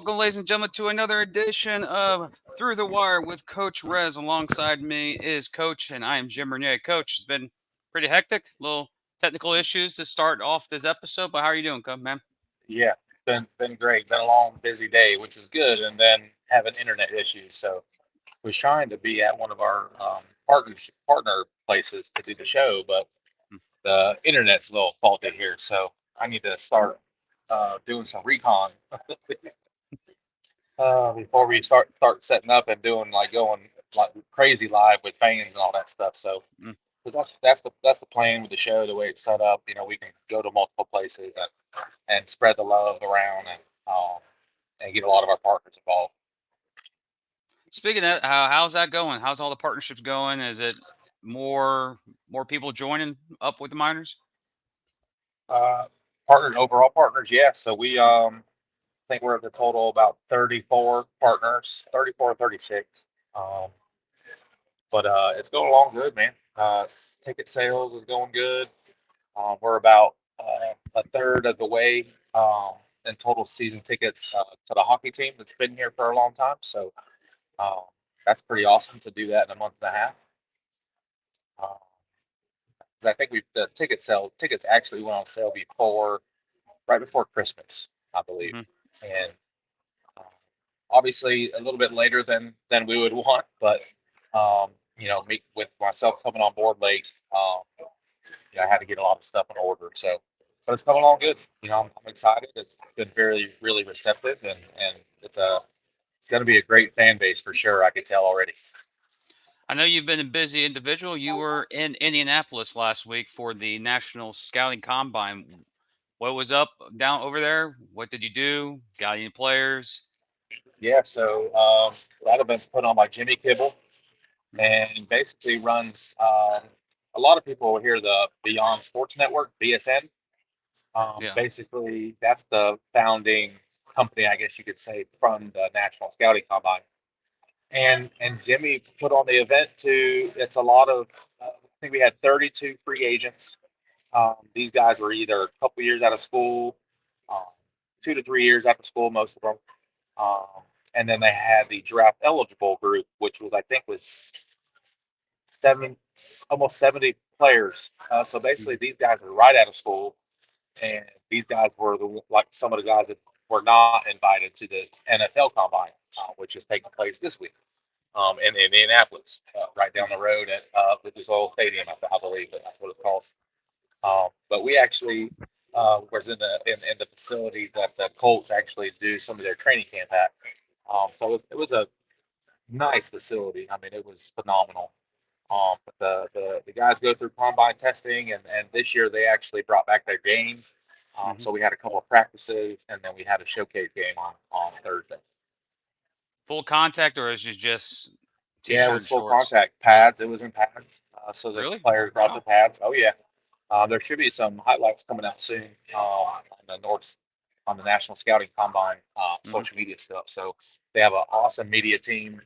Welcome, ladies and gentlemen, to another edition of Through the Wire with Coach Rez. Alongside me is Coach, and I am Jim Renier. Coach, it's been pretty hectic. Little technical issues to start off this episode, but how are you doing, man? Yeah, been great. Been a long, busy day, which was good, and then having internet issues. So was trying to be at one of our partner places to do the show, but Hmm. the internet's a little faulty here. So I need to start doing some recon before we start setting up and doing like going like crazy live with fans and all that stuff. So Hmm. because that's the plan with the show, the way it's set up. We can go to multiple places and spread the love around and get a lot of our partners involved. Speaking of that, how's that going? How's all the partnerships going? Is it more people joining up with the miners? Uh, Partners, overall partners, yeah. So we think we're at the total about 34 partners, 34 or 36. Um, but it's going along good, man. Ticket sales is going good. We're about a third of the way in total season tickets to the hockey team that's been here for a long time. So um, that's pretty awesome to do that in a month and a half. Uh, 'Cause I think the tickets actually went on sale right before Christmas, I believe, Hmm. and uh, obviously a little bit later than we would want, but me with myself coming on board late, I had to get a lot of stuff in order. So, but it's coming along good. I'm excited. It's been very really receptive, and it's going to be a great fan base for sure. I can tell already. I know you've been a busy individual. You were in Indianapolis last week for the National Scouting Combine. What was up down over there? What did you do? Got any players? Yeah, so that event's put on by Jimmy Kibble, Hmm. and basically runs. A lot of people will hear the Beyond Sports Network (BSN). Yeah. Basically, that's the founding company, I guess you could say, from the National Scouting Combine. And Jimmy put on the event too. It's a lot of. I think we had 32 free agents. These guys were either a couple years out of school, um, 2 to 3 years after school, most of them. Um, and then they had the draft eligible group, which was I think was seven, almost 70 players. So basically, Mhm. these guys are right out of school, and these guys were like some of the guys that were not invited to the NFL Combine, which is taking place this week in Indianapolis, right down the road at Lucas Oil Stadium, I believe that's what it's called. But we actually was in the facility that the Colts actually do some of their training camp at. So it was a nice facility. I mean, it was phenomenal. But the guys go through combine testing, and this year they actually brought back their game. Mhm. So we had a couple of practices, and then we had a showcase game on Thursday. Full contact, or is it just Yeah, it t-shirt was and full shorts? contact pads. It was in pads, so the Really? players brought Wow. their pads. Oh yeah, there should be some highlights coming out soon on the National Scouting Combine Mhm. social media stuff. So they have an awesome media team.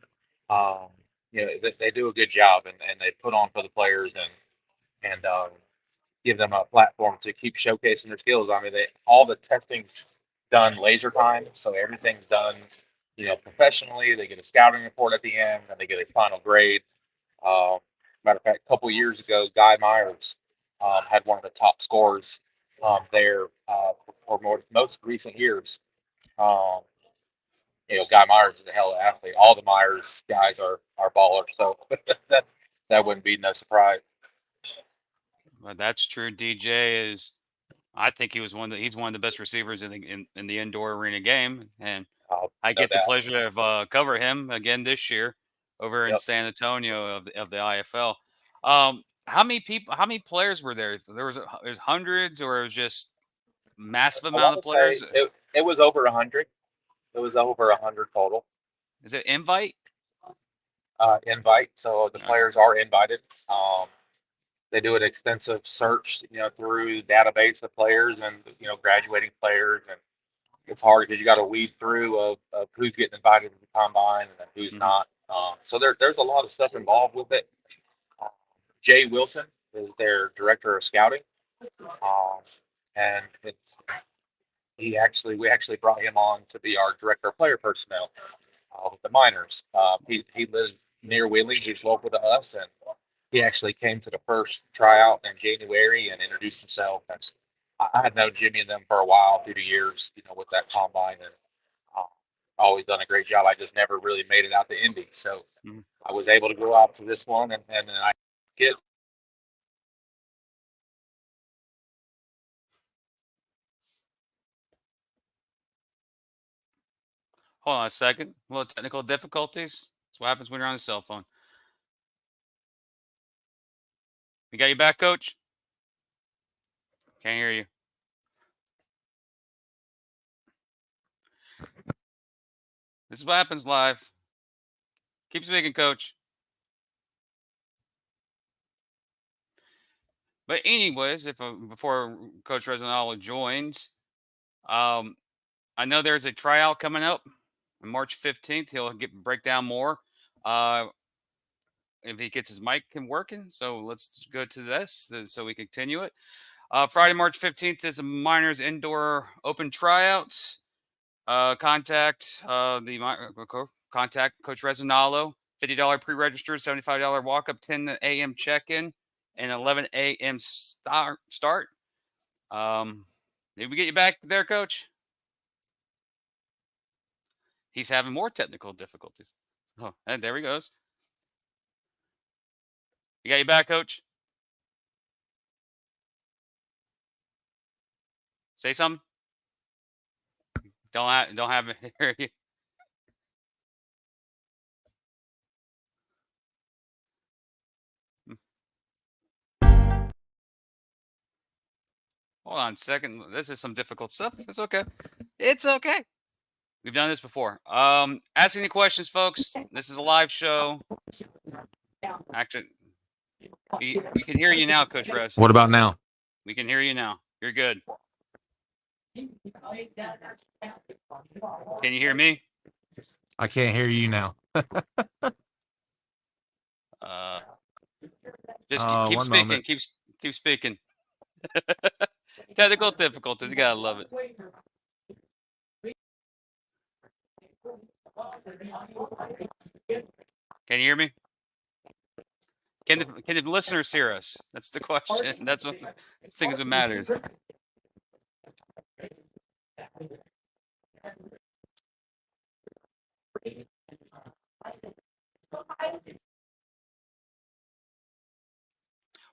Um, they do a good job, and they put on for the players and give them a platform to keep showcasing their skills. I mean, all the testing's done laser time, so everything's done, professionally. They get a scouting report at the end, and they get a final grade. Um, Matter of fact, a couple of years ago, Guy Myers had one of the top scores there for most recent years. Um, Guy Myers is a hell of an athlete. All the Myers guys are ballers, so that wouldn't be no surprise. Well, that's true. DJ is. I think he's one of the best receivers in the indoor arena game, and I No get the doubt. pleasure of cover him again this year over in Yep. San Antonio of the IFL. How many people? How many players were there? There's hundreds, or it was just massive I amount want of to say players. it was over 100. It was over 100 total Is it invite? invite. So the Okay. players are invited. Um, they do an extensive search, through the database of players and graduating players, and it's hard because you got to weed through of who's getting invited to the combine and who's Hmm. not. So there's a lot of stuff involved with it. Um, Jay Wilson is their director of scouting, um, and we actually brought him on to be our director of player personnel with the minors. He lives near Wheeling. He's local to us, and he actually came to the first tryout in January and introduced himself. And I had known Jimmy and them for a while, through the years, with that combine, and uh, always done a great job. I just never really made it out to Indy, so I was able to go out to this one, and I get. Hold on a second. A little technical difficulties. That's what happens when you're on the cell phone. We got you back, Coach? Can't hear you. This is what happens live. Keep speaking, Coach. But anyways, before Coach Resinalo joins, I know there's a tryout coming up on March 15th. He'll break down more if he gets his mic working. So let's go to this so we continue it. Friday, March 15th is a Miners Indoor Open Tryouts. Contact Coach Resinalo. $50 pre-register, $75 walk-up, 10 a.m. check-in, and 11 a.m. start. Did we get you back there, Coach? He's having more technical difficulties. Oh, and there he goes. You got you back, Coach? Say something. Don't have it hear you. Hold on a second. This is some difficult stuff. It's okay. It's okay. We've done this before. Ask any questions, folks. This is a live show. Actually, we can hear you now, Coach Rez. What about now? We can hear you now. You're good. Can you hear me? I can't hear you now. Just keep one speaking. moment. Keep speaking. Technical difficulties. You gotta love it. Can you hear me? Can the listeners hear us? That's the question. That's what things that matters.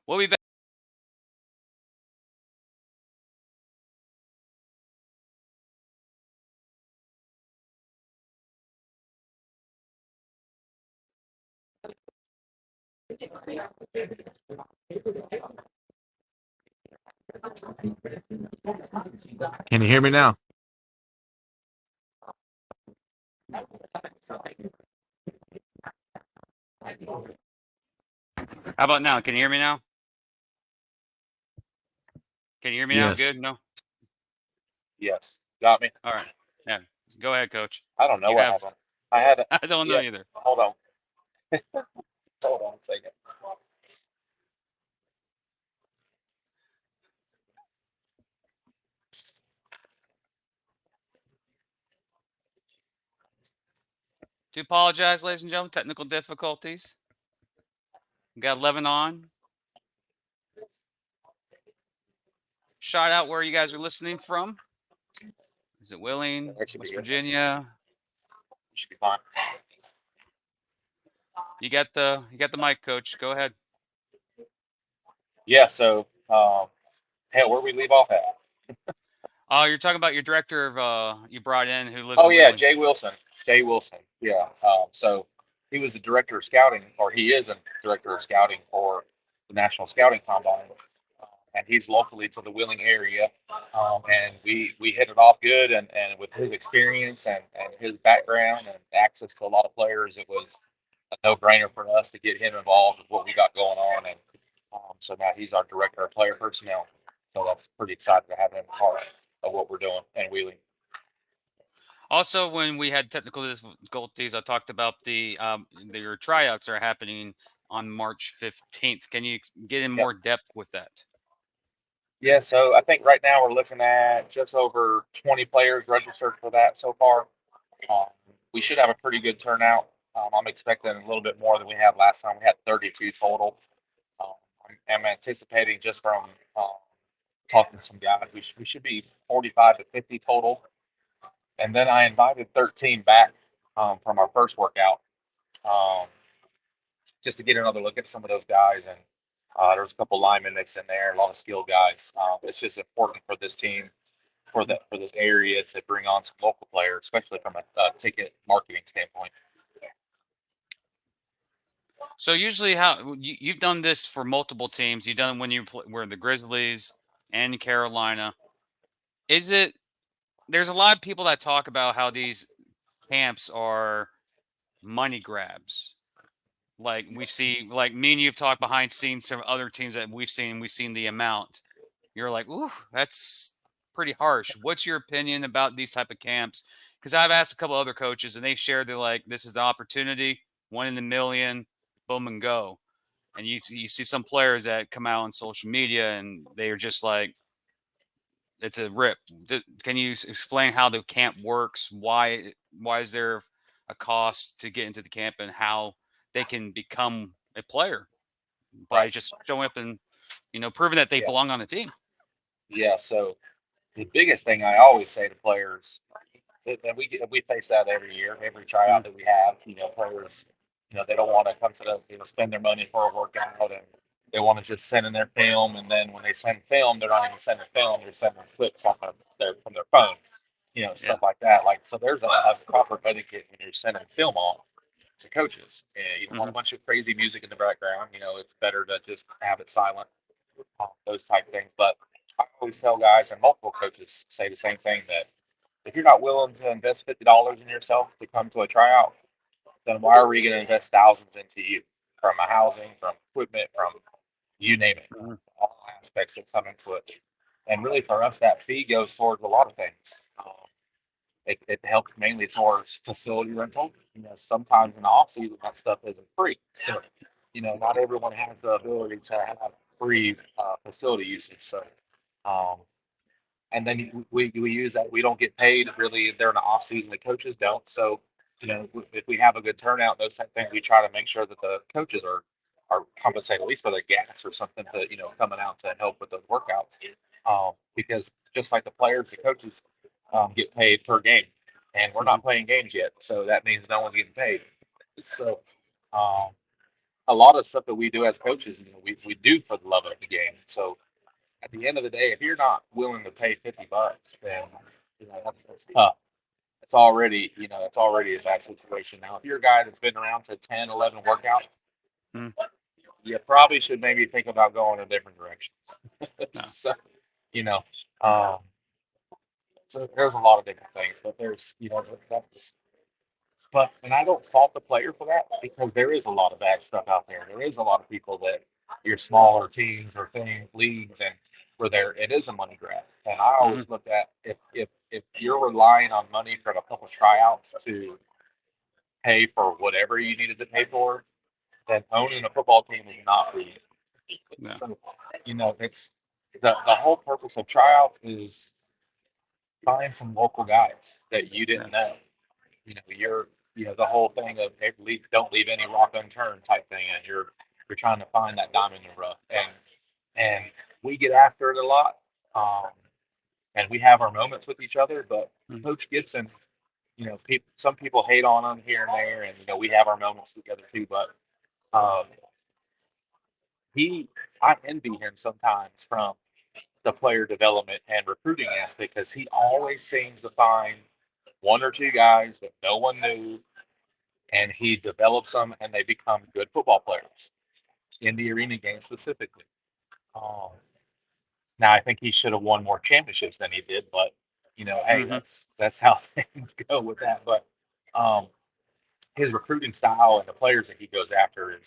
We'll be back. Can you hear me now? How about now? Can you hear me now? Can you hear me now? Yes. Good? No? Yes, got me. All right. Yeah. Go ahead, Coach. I don't know You what have- happened. I had. I don't know either. Hold on. Hold on a second. Do apologize, ladies and gentlemen. Technical difficulties. We got 11 on. Shout out where you guys are listening from. Is it Wheeling, That should be West good. Virginia? Should be fine. You got the mic, Coach. Go ahead. Yeah. So, hell, where we leave off at? Oh, you're talking about your director of you brought in who lives. Oh in yeah, Wheeling. Jay Wilson. Jay Wilson. Yeah. So he was the director of scouting, or he is a director of scouting for the National Scouting Combine, and he's locally to the Wheeling area. And we hit it off good, and with his experience and his background and access to a lot of players, it was a no-brainer for us to get him involved with what we got going on. And so now he's our director of player personnel. So that's pretty excited to have him part of what we're doing in Wheeling. Also, when we had technical difficulties, I talked about your tryouts are happening on March 15th. Can you get in more depth with that? Yeah, so I think right now we're looking at just over 20 players registered for that so far. Um, we should have a pretty good turnout. I'm expecting a little bit more than we had last time. We had 32 total. Um, I'm anticipating just from talking to some guys, we should be 45 to 50 total. And then I invited 13 back from our first workout um, just to get another look at some of those guys. And there was a couple linemen mixed in there, a lot of skilled guys. It's just important for this team, for this area, to bring on some local players, especially from a ticket marketing standpoint. So usually, how you've done this for multiple teams? You've done it when you were the Grizzlies and Carolina. Is it? There's a lot of people that talk about how these camps are money grabs. Like we see, like me and you've talked behind scenes, some other teams that we've seen. We've seen the amount. You're like, ooh, that's pretty harsh. What's your opinion about these type of camps? Because I've asked a couple other coaches, and they've shared they're like, this is the opportunity, 1 in a million, boom and go. And you see some players that come out on social media, and they are just like, it's a rip. Can you explain how the camp works? Why is there a cost to get into the camp, and how they can become a player by Right. just showing up and proving that they Yeah. belong on the team? Yeah. So the biggest thing I always say to players, and we face that every year, every tryout that we have. Players, they don't want to come to spend their money for a workout, and they want to just send in their film. And then when they send film, they're not even sending film; they're sending clips from their phone. Stuff like that. Like, so there's a proper etiquette when you're sending film off to coaches. And you don't want a bunch of crazy music in the background. It's better to just have it silent. Those type things. But I always tell guys, and multiple coaches say the same thing, that if you're not willing to invest $50 in yourself to come to a tryout, then why are we going to invest thousands into you, from a housing, from equipment, from you name it, Mhm. all aspects that come into it. And really, for us, that fee goes towards a lot of things. It helps mainly towards facility rental. Sometimes in the off season, that stuff isn't free. So, not everyone has the ability to have free facility usage. So, um, and then we use that. We don't get paid really during the off season. The coaches don't. So, if we have a good turnout, those type of things, we try to make sure that the coaches are compensated at least for their gas or something to coming out to help with those workouts. Because just like the players, the coaches get paid per game, and we're not playing games yet, so that means no one's getting paid. So, um, a lot of stuff that we do as coaches, we do for the love of the game. So at the end of the day, if you're not willing to pay $50, then that's tough. It's already a bad situation. Now, if you're a guy that's been around to 10, 11 workouts, Mhm. you probably should maybe think about going a different direction. No. So, you know, um, so there's a lot of different things, but and I don't fault the player for that, because there is a lot of bad stuff out there. There is a lot of people that your smaller teams or things, leagues, and where it is a money grab. And I Mhm. always look at, if you're relying on money from a couple tryouts to pay for whatever you needed to pay for, then owning a football team is not for you. No. So, it's the whole purpose of tryouts is find some local guys that you didn't know. The whole thing of, hey, don't leave any rock unturned type thing, and you're trying to find that diamond in the rough, and we get after it a lot, and we have our moments with each other. But Mhm. Coach Gibson, some people hate on him here and there, and we have our moments together too. But um, I envy him sometimes from the player development and recruiting aspect, because he always seems to find one or two guys that no one knew, and he develops them, and they become good football players in the arena game specifically. Um, Now, I think he should have won more championships than he did, but hey, Mhm. that's how things go with that. But um, his recruiting style and the players that he goes after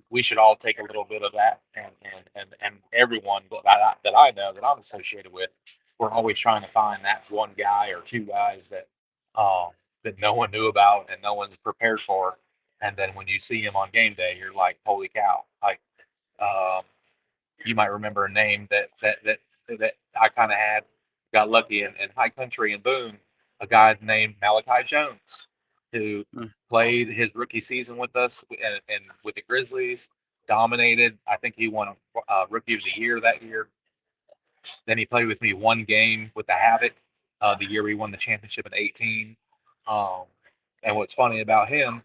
we should all take a little bit of that, and everyone that I know, that I'm associated with, we're always trying to find that one guy or two guys um, that no one knew about and no one's prepared for, and then when you see him on game day, you're like, holy cow! Like, um, you might remember a name that I kind of got lucky in High Country and Boone, a guy named Malachi Jones, who Mm. played his rookie season with us and with the Grizzlies, dominated. I think he won Rookie of the Year that year. Then he played with me one game with the Havoc, the year we won the championship in 18. And what's funny about him,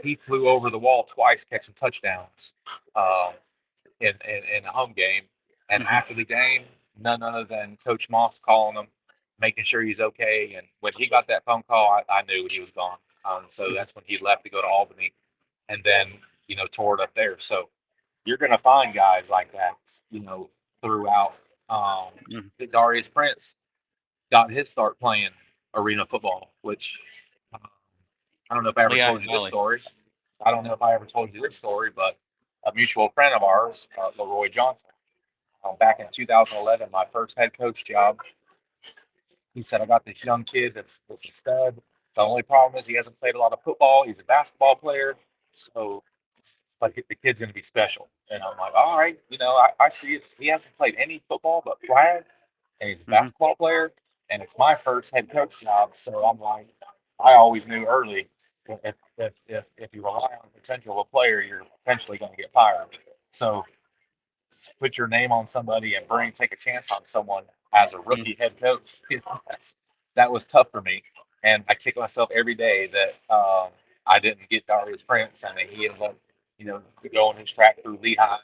he flew over the wall twice catching touchdowns in a home game. And Mhm. after the game, none other than Coach Moss calling him, making sure he's okay. And when he got that phone call, I knew he was gone. So that's when he left to go to Albany, and then tore it up there. So you're going to find guys like that, throughout. Mhm. Darius Prince got his start playing arena football, which I don't know if I ever Lehigh told you this Valley. story. I don't know if I ever told you this story, but a mutual friend of ours, Leroy Johnson, back in 2011, my first head coach job, he said, I got this young kid that's a stud. The only problem is he hasn't played a lot of football. He's a basketball player. So, but the kid's going to be special. And I'm like, all right, I see it. He hasn't played any football but flag, and he's a Mhm. basketball player. And it's my first head coach job. So I'm like, I always knew early if you rely on the potential of a player, you're eventually going to get fired. So put your name on somebody and take a chance on someone as a rookie head coach. That was tough for me, and I kick myself every day that I didn't get Darius Prince, and he ended up, going his track through Lehigh,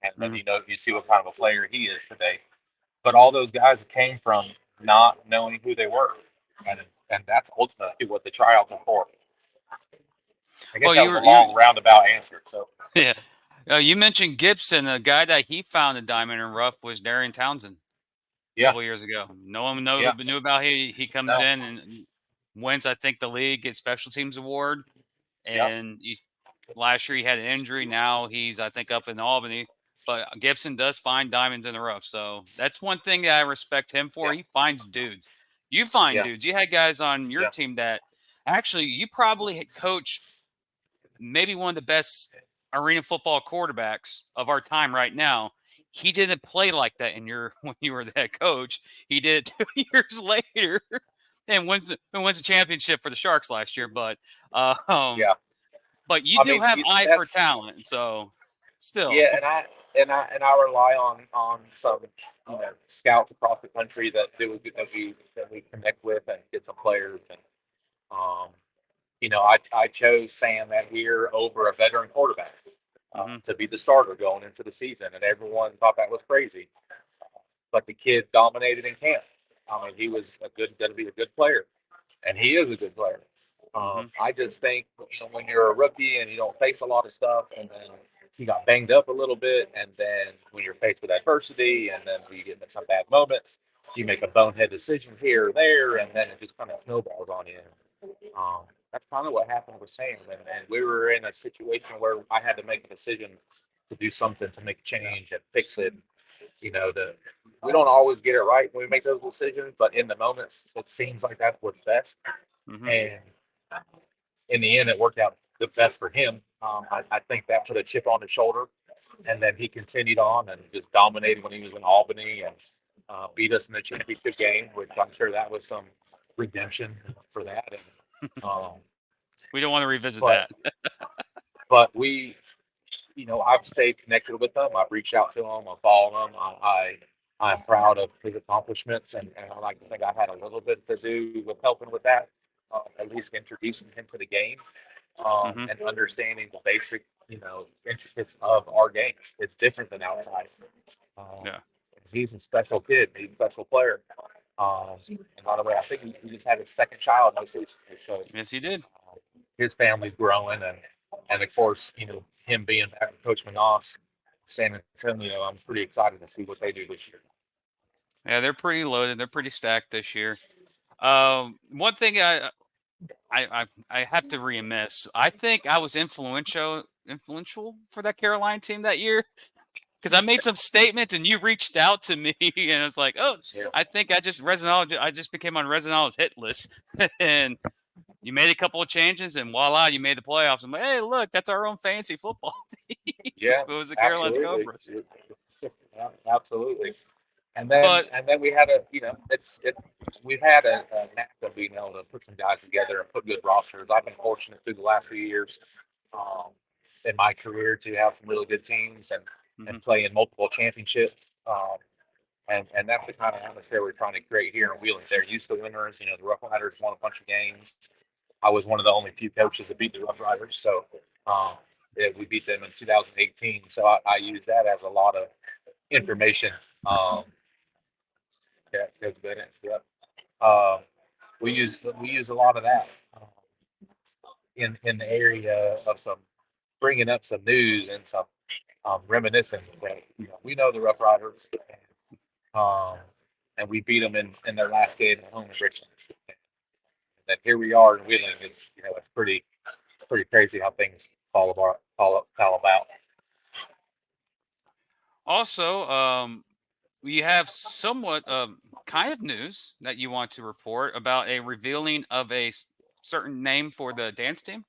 and then Mhm. you see what kind of a player he is today. But all those guys came from not knowing who they were, and that's ultimately what the tryouts are for. I guess Well, that you was were a you long roundabout answer. So yeah. You mentioned Gibson. A guy that he found a diamond in rough was Darian Townsend a yeah, couple years ago. No one yeah, knew about him. He comes no, in and wins, I think, the league get special teams award. yeah, And last year he had an injury. Now he's, I think, up in Albany. But Gibson does find diamonds in the rough. So that's one thing that I respect him for. yeah, He finds dudes. You find yeah, dudes. You had guys on your yeah, team that actually you probably had coached maybe one of the best arena football quarterbacks of our time right now. He didn't play like that in your when you were the head coach. He did it 2 years later and wins the championship for the Sharks last year. yeah. But you I do mean, have eye for that's talent, so still. yeah, and I rely on some scouts across the country that we connect with and get some players, and um I chose Sam that year over a veteran quarterback Hmm. to be the starter going into the season, and everyone thought that was crazy, but the kid dominated in camp. I mean, he was going to be a good player, and he is a good player. Hmm. I just think when you're a rookie and you don't face a lot of stuff, and then he got banged up a little bit, and then when you're faced with adversity, and then you get in some bad moments, you make a bonehead decision here or there, and then it just kind of snowballs on you. Um, that's kind of what happened with Sam, and we were in a situation where I had to make a decision to do something to make a change and fix it. We don't always get it right when we make those decisions, but in the moments, it seems like that's what's best. Hmm. And in the end, it worked out the best for him. I think that put a chip on his shoulder, and then he continued on and just dominated when he was in Albany and beat us in the championship game, which I'm sure that was some redemption for that. And We don't want to revisit but that. but I've stayed connected with them. I've reached out to them. I follow them. I'm proud of his accomplishments, and I like to think I had a little bit to do with helping with that, at least introducing him to the game, Hmm. and understanding the basic, intricacies of our game. It's different than outside. Um, Yeah. he's a special kid. He's a special player. And by the way, I think he just had his second child most recently, so Yes, he did. his family's growing, and of course, him being back with Coach Manos, San Antonio, I'm pretty excited to see what they do this year. Yeah, they're pretty loaded. They're pretty stacked this year. One thing I have to remiss. I think I was influential for that Carolina team that year because I made some statements and you reached out to me and I was like, oh, Yeah. I think I just became on Resinala's hit list and you made a couple of changes, and voila, you made the playoffs. I'm like, hey, look, that's our own fantasy football team. Yeah, It was the Carolina absolutely. Cobras. Yeah, absolutely. And But then we had we've had a knack of being able to put some guys together and put good rosters. I've been fortunate through the last few years um, in my career to have some really good teams and mhm. play in multiple championships. And that's the kind of atmosphere we're trying to create here in Wheeling. They're used to winners. The Rough Riders won a bunch of games. I was one of the only few coaches that beat the Rough Riders, so um, yeah, we beat them in 2018. So I use that as a lot of information. Yeah, that's good. Yeah. Uh, we use a lot of that in the area of some bringing up some news and some reminiscing. That, we know the Rough Riders, um, and we beat them in their last game at home in Richmond. And here we are in Wheeling. It's pretty crazy how things fall about. Also, we have somewhat kind of news that you want to report about a revealing of a certain name for the dance team.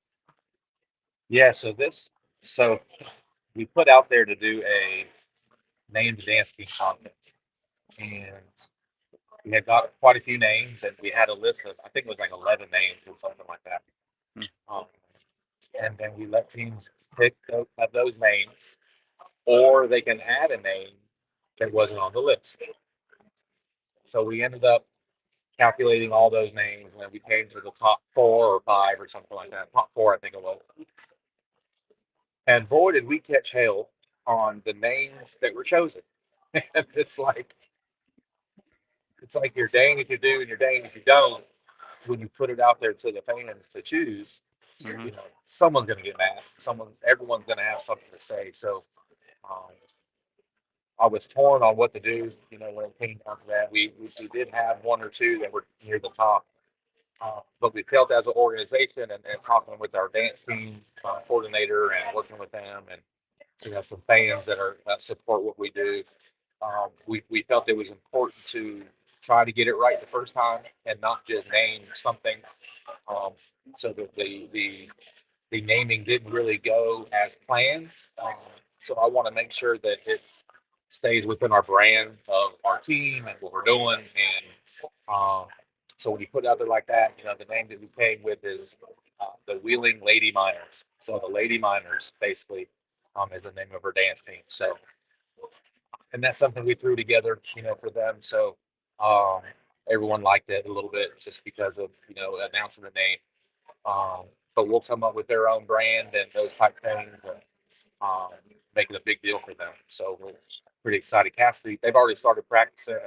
Yeah. So we put out there to do a named dance team contest, and we had got quite a few names, and we had a list of, I think it was like 11 names or something like that. Hmm. And then we let teams pick of those names, or they can add a name that wasn't on the list. So we ended up calculating all those names, and then we came to the top 4 or 5 or something like that. Top 4, I think it was. And boy, did we catch hell on the names that were chosen. And it's like you're dang if you do and you're dang if you don't. When you put it out there to the fans to choose, Mhm. someone's going to get mad. Everyone's going to have something to say. So um, I was torn on what to do. When it came down to that, we did have 1 or 2 that were near the top, but we felt as an organization and talking with our dance team coordinator and working with them and some fans that support what we do. We felt it was important to try to get it right the first time and not just name something. So that the naming didn't really go as planned. So I want to make sure that it stays within our brand of our team and what we're doing. And so when you put it out there like that, the name that we came with is the Wheeling Lady Miners. So the Lady Miners basically is the name of our dance team. So, and that's something we threw together, for them. So um, everyone liked it a little bit just because of, announcing the name. But we'll come up with their own brand and those type things, and make it a big deal for them. So we're pretty excited. Cassidy, they've already started practicing,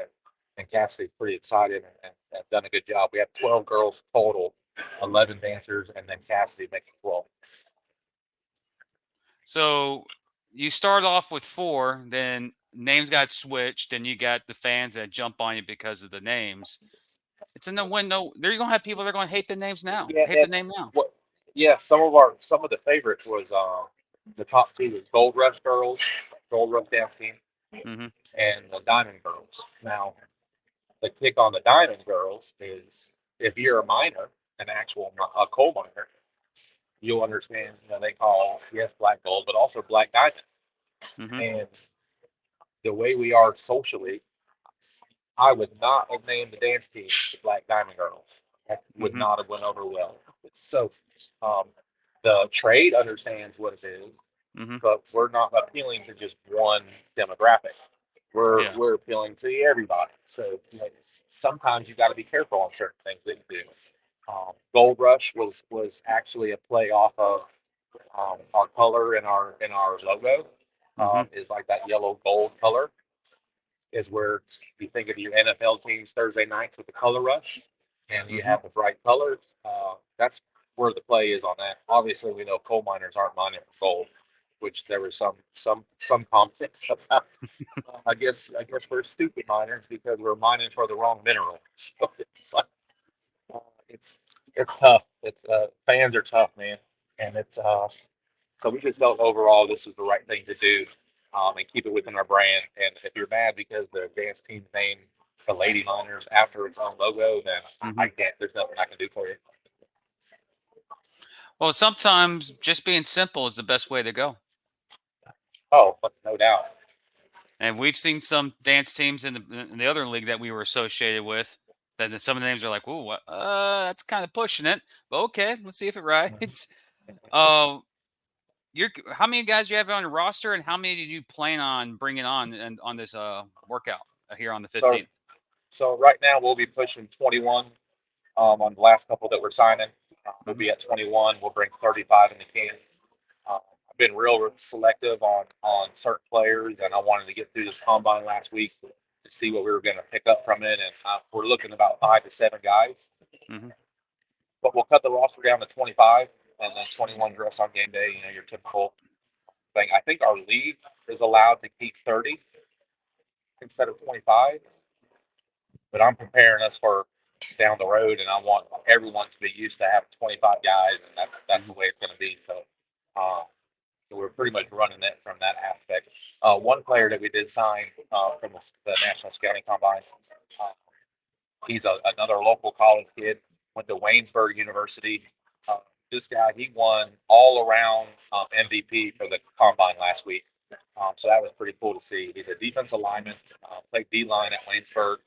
and Cassidy's pretty excited and have done a good job. We have 12 girls total, 11 dancers, and then Cassidy making 12. So you start off with 4, then names got switched, and you got the fans that jump on you because of the names. It's a no-win. No, they're gonna have people that are gonna hate the names now. Yeah, Hate the name now. what? Yeah, some of the favorites was the top 2 was Gold Rush Girls, Gold Rush Dance Team, Hmm. and the Diamond Girls. Now, the kick on the Diamond Girls is if you're a miner, a coal miner, you'll understand. They call, yes, black gold, but also black diamond. Hmm. And the way we are socially, I would not have named the dance team the Black Diamond Girls. That would Hmm. not have went over well. So um, the trade understands what it is, Hmm. but we're not appealing to just one demographic. We're Yeah. we're appealing to everybody. So sometimes you got to be careful on certain things that you do. Gold Rush was actually a play off of our color in our logo. Hmm. Is like that yellow gold color is where you think of your NFL teams Thursday nights with the color rush, and you Hmm. have the bright colors. That's where the play is on that. Obviously, we know coal miners aren't mining for gold, which there was some comments about. I guess we're stupid miners because we're mining for the wrong mineral. So it's like, it's tough. It's fans are tough, man, and it's so we just felt overall this is the right thing to do, and keep it within our brand. And if you're mad because the dance team named the Lady Miners after its own logo, then I Hmm. can't. There's nothing I can do for you. Well, sometimes just being simple is the best way to go. Oh, but no doubt. And we've seen some dance teams in the other league that we were associated with. That some of the names are like, "Ooh, that's kind of pushing it." But okay, let's see if it rides. Uh, how many guys do you have on your roster, and how many do you plan on bringing on and on this workout here on the So 15th? so right now we'll be pushing 21 on the last couple that we're signing. We'll be at 21. We'll bring 35 in the can. I've been real selective on certain players, and I wanted to get through this combine last week to see what we were going to pick up from it. And we're looking about 5 to 7 guys. Mhm. But we'll cut the roster down to 25, and then 21 dress on game day. You know, your typical thing. I think our league is allowed to keep 30 instead of 25. But I'm preparing us for down the road, and I want everyone to be used to having 25 guys, and that's the way it's going to be. Uh, so we're pretty much running it from that aspect. One player that we did sign from the National Scouting Combine, uh, he's another local college kid, went to Waynesburg University. This guy, he won all around MVP for the combine last week. So that was pretty cool to see. He's a defensive lineman, played D line at Waynesburg.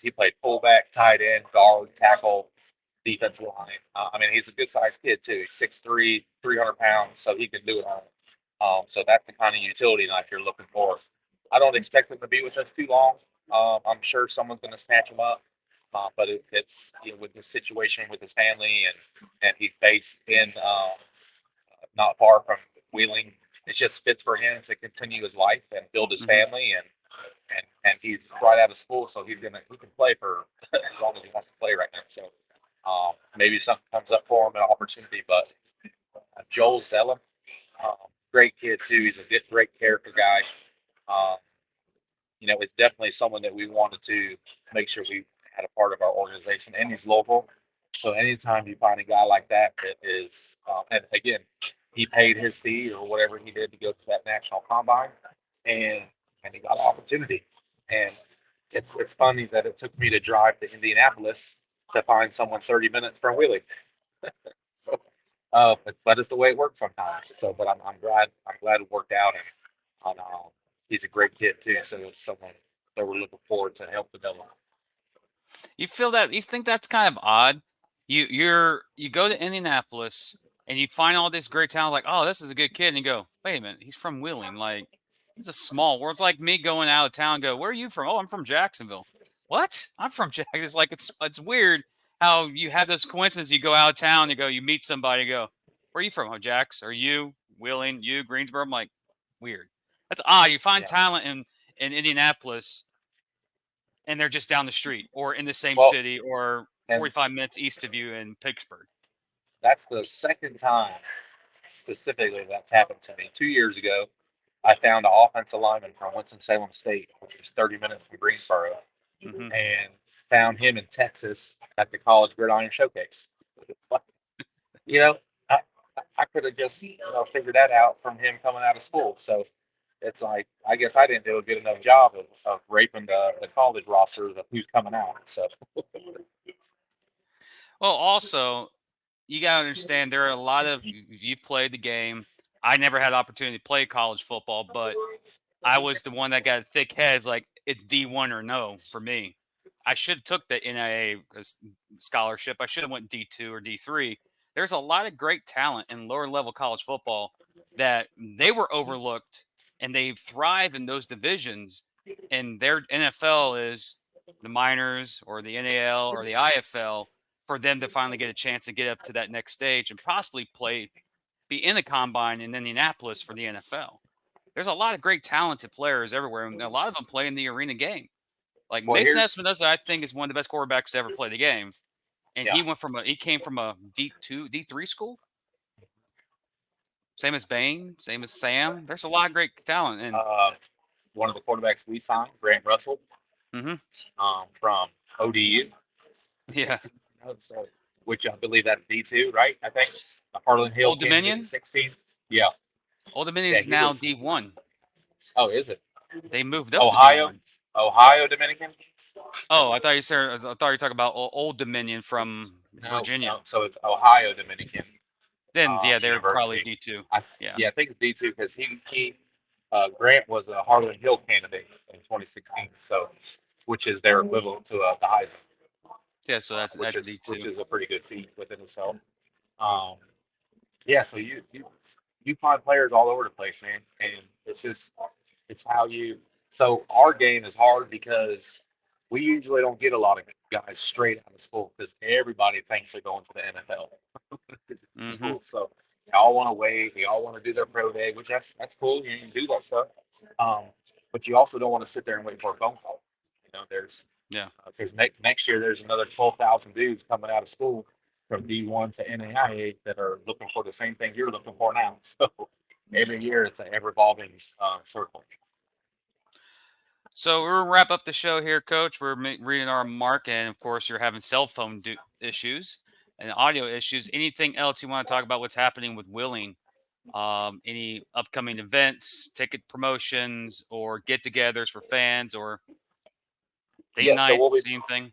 He played fullback, tight end, guard, tackle, defensive line. I mean, he's a good sized kid too. He's 6'3", 300 pounds, so he can do it all. So that's the kind of utility knife you're looking for. I don't expect him to be with us too long. I'm sure someone's going to snatch him up. But it's with the situation with his family and he's based in not far from Wheeling. It just fits for him to continue his life and build his family and he's right out of school, so he can play for as long as he wants to play right now. So maybe something comes up for him, an opportunity. But Joel Zellum, great kid too. He's a great character guy. It's definitely someone that we wanted to make sure we had a part of our organization, and he's local. So anytime you find a guy like that is, and again, he paid his fee or whatever he did to go to that national combine, and he got an opportunity. And it's funny that it took me to drive to Indianapolis to find someone 30 minutes from Wheeling. But it's the way it works sometimes. So, but I'm glad it worked out, and he's a great kid too. So it's someone that we're looking forward to help develop. You think that's kind of odd? You go to Indianapolis and you find all this great talent, like, oh, this is a good kid, and you go, wait a minute, he's from Wheeling. Like, it's a small world. It's like me going out of town and go, where are you from? Oh, I'm from Jacksonville. What? I'm from Jack. It's like it's weird how you have this coincidence. You go out of town, you meet somebody, you go, where are you from? Oh, Jax. Are you Wheeling? You Greensboro? I'm like, weird. That's odd. You find talent in Indianapolis, and they're just down the street or in the same city or 45 minutes east of you in Pittsburgh. That's the second time specifically that's happened to me. 2 years ago, I found an offensive lineman from Winston-Salem State, which is 30 minutes from Greensboro, and found him in Texas at the College Gridiron Showcase. I could have just figured that out from him coming out of school. So it's like, I guess I didn't do a good enough job of raping the college rosters of who's coming out. So, well, also, you got to understand there are a lot of you've played the game. I never had the opportunity to play college football, but I was the one that got thick heads like it's D1 or no for me. I should have took the NIA scholarship. I should have went D2 or D3. There's a lot of great talent in lower level college football that they were overlooked and they thrive in those divisions. And their NFL is the minors or the NAL or the IFL for them to finally get a chance to get up to that next stage and possibly be in the combine in Indianapolis for the NFL. There's a lot of great talented players everywhere, and a lot of them play in the arena game. Like Mason Espinosa, I think, is one of the best quarterbacks to ever play the game. And he came from a D2, D3 school. Same as Bain, same as Sam. There's a lot of great talent. And one of the quarterbacks we signed, Grant Russell, from ODU. Yeah. So, which I believe that's D2, right? I think Harlan Hill, Old Dominion, 16. Yeah. Old Dominion is now D1. Oh, is it? They moved up. Ohio, to D1. Ohio Dominican. Oh, I thought you were talking about Old Dominion from Virginia. No, so it's Ohio Dominican. Then yeah, they're probably University. D2. Yeah. I think it's D2 because Grant was a Harlan Hill candidate in 2016, so which is their equivalent to the Heisman, Yeah, so that's which D2. is a pretty good feat within itself. Um, yeah, so you find players all over the place, man, and it's how you. So our game is hard because we usually don't get a lot of guys straight out of school because everybody thinks they're going to the NFL. School. So they all want to wait. They all want to do their pro day, which that's cool. You can do that stuff. But you also don't want to sit there and wait for a phone call. There's because next year there's another 12,000 dudes coming out of school from D1 to NAIA that are looking for the same thing you're looking for now. So every year it's an ever evolving circle. So we're gonna wrap up the show here, Coach. We're reading our mark, and of course, you're having cell phone issues and audio issues. Anything else you want to talk about? What's happening with Wheeling? Any upcoming events, ticket promotions, or get-togethers for fans, or theme night? Same thing.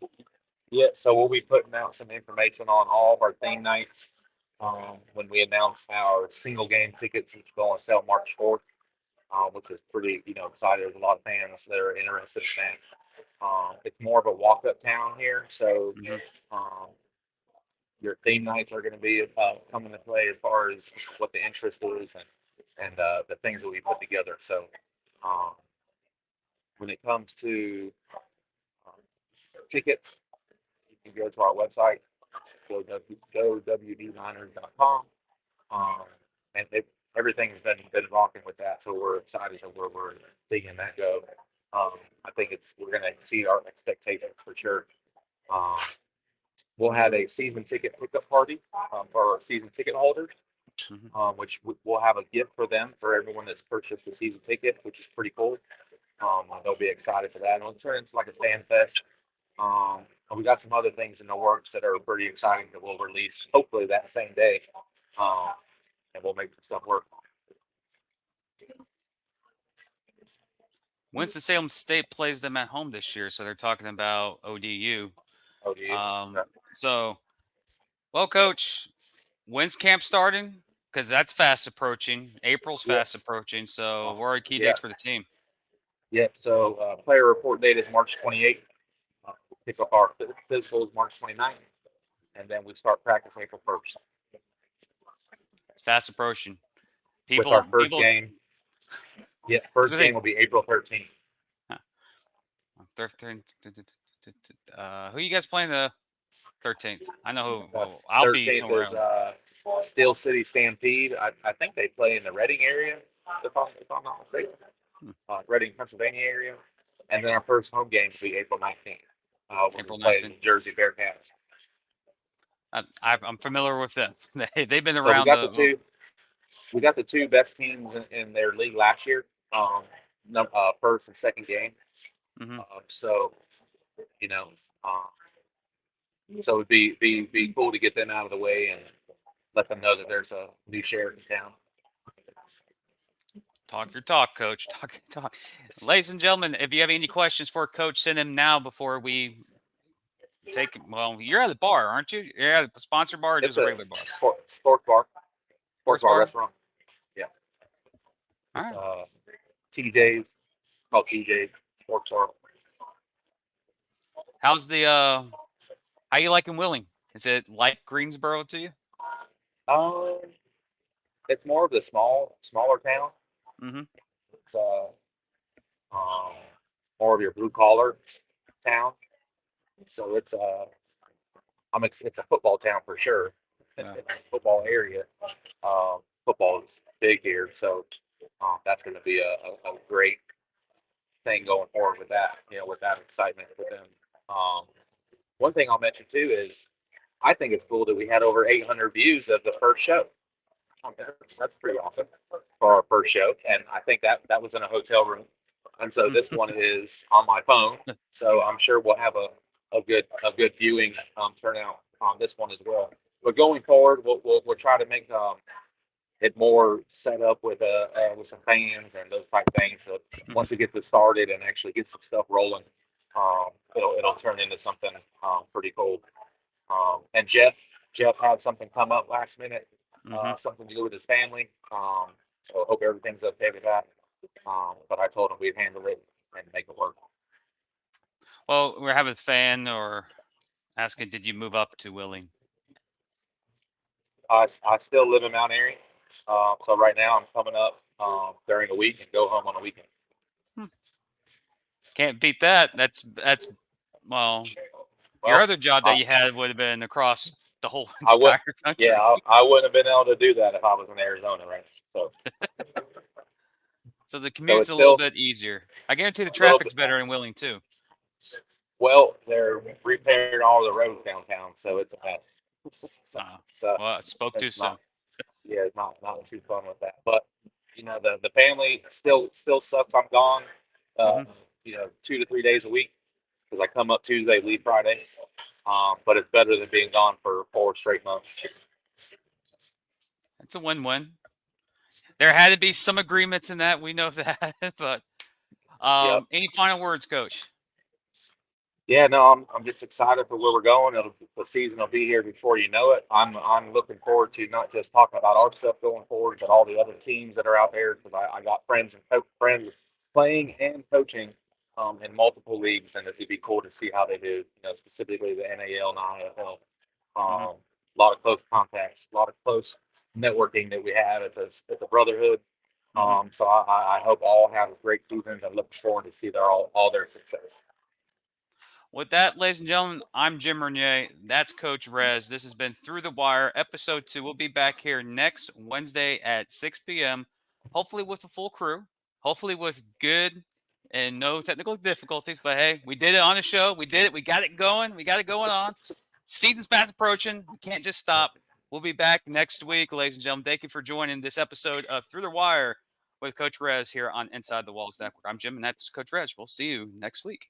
Yeah, so we'll be putting out some information on all of our theme nights when we announce our single game tickets, which go on sale March 4th. Which is pretty, excited. There's a lot of fans that are interested in that. It's more of a walk-up town here, so your theme nights are going to be coming to play as far as what the interest is and the things that we put together. So when it comes to tickets, you can go to our website, go wdniners.com, and everything's been rocking with that, so we're excited that we're seeing that go. I think we're going to see our expectations for sure. We'll have a season ticket pickup party for our season ticket holders, which we'll have a gift for them for everyone that's purchased the season ticket, which is pretty cool. They'll be excited for that. It'll turn into like a fan fest. And we got some other things in the works that are pretty exciting that we'll release hopefully that same day. And we'll make stuff work. Winston-Salem State plays them at home this year, so they're talking about ODU. So, well, Coach, when's camp starting? Because that's fast approaching. April's fast approaching. So, what are key dates for the team? Yep. So, player report date is March 28th. Pick up our physicals March 29th, and then we start practice April 1st. It's fast approaching. With our first game. Yeah, first game will be April 13th. Who you guys playing the 13th? I know who. I'll be somewhere else. Steel City Stampede. I think they play in the Reading area, if I'm not mistaken. Reading, Pennsylvania area. And then our first home game will be April 19th. April 19th. Jersey Bearcats. I'm familiar with them. They've been around. We got the two best teams in their league last year. First and second game. So it'd be cool to get them out of the way and let them know that there's a new sheriff in town. Talk your talk, Coach. Talk your talk. Ladies and gentlemen, if you have any questions for Coach, send them now before we take. Well, you're at the bar, aren't you? You're at a sponsor bar or just a regular bar? Sports bar. Sports bar restaurant. Yeah. All right. TJ's. Called TJ's Sports Bar. How's the how you liking Wheeling? Is it like Greensboro to you? It's more of the smaller town. It's more of your blue collar town. So it's it's a football town for sure. Yeah. Football area. Football is big here, so that's going to be a great thing going forward with that. With that excitement for them. One thing I'll mention too is I think it's cool that we had over 800 views of the first show. That's pretty awesome for our first show, and I think that was in a hotel room, and so this one is on my phone. So I'm sure we'll have a good viewing turnout on this one as well. But going forward, we'll try to make it more set up with some fans and those type of things. So once we get this started and actually get some stuff rolling, it'll turn into something pretty cool. And Jeff had something come up last minute. Mhm. something to do with his family. So I hope everything's okay with that. But I told him we'd handle it and make it work. Well, we're having a fan or asking, did you move up to Willing? I still live in Mount Airy. So right now I'm coming up during the week and go home on the weekend. Can't beat that. That's well, your Well, other job that you had would have been across the whole I would- entire country. yeah, I wouldn't have been able to do that if I was in Arizona, right? So So the commute's it's a little still- bit easier. I guarantee the little traffic's bit. better in Willing too. well, they're repairing all the roads downtown, so it's a mess. So Well, it spoke too it's soon. not, yeah, it's not too fun with that. But the family still sucks. I'm gone. Mhm. 2 to 3 days a week because I come up Tuesday, leave Friday. But it's better than being gone for 4 straight months. It's a win-win. There had to be some agreements in that. We know that. But Yep. any final words, Coach? Yeah, no, I'm just excited for where we're going. The season will be here before you know it. I'm looking forward to not just talking about our stuff going forward, but all the other teams that are out there because I got friends playing and coaching in multiple leagues, and it'd be cool to see how they do. Specifically the NAL and IFL. A lot of close contacts, a lot of close networking that we have. It's a brotherhood. So I hope all have great seasons and look forward to see all their success. With that, ladies and gentlemen, I'm Jim Renier. That's Coach Rez. This has been Through the Wire, episode 2. We'll be back here next Wednesday at 6 p.m., hopefully with a full crew, hopefully with good and no technical difficulties. But, hey, we did it on the show. We did it. We got it going. We got it going on. Season's fast approaching. We can't just stop. We'll be back next week, ladies and gentlemen. Thank you for joining this episode of Through the Wire with Coach Rez here on Inside the Walls Network. I'm Jim, and that's Coach Rez. We'll see you next week.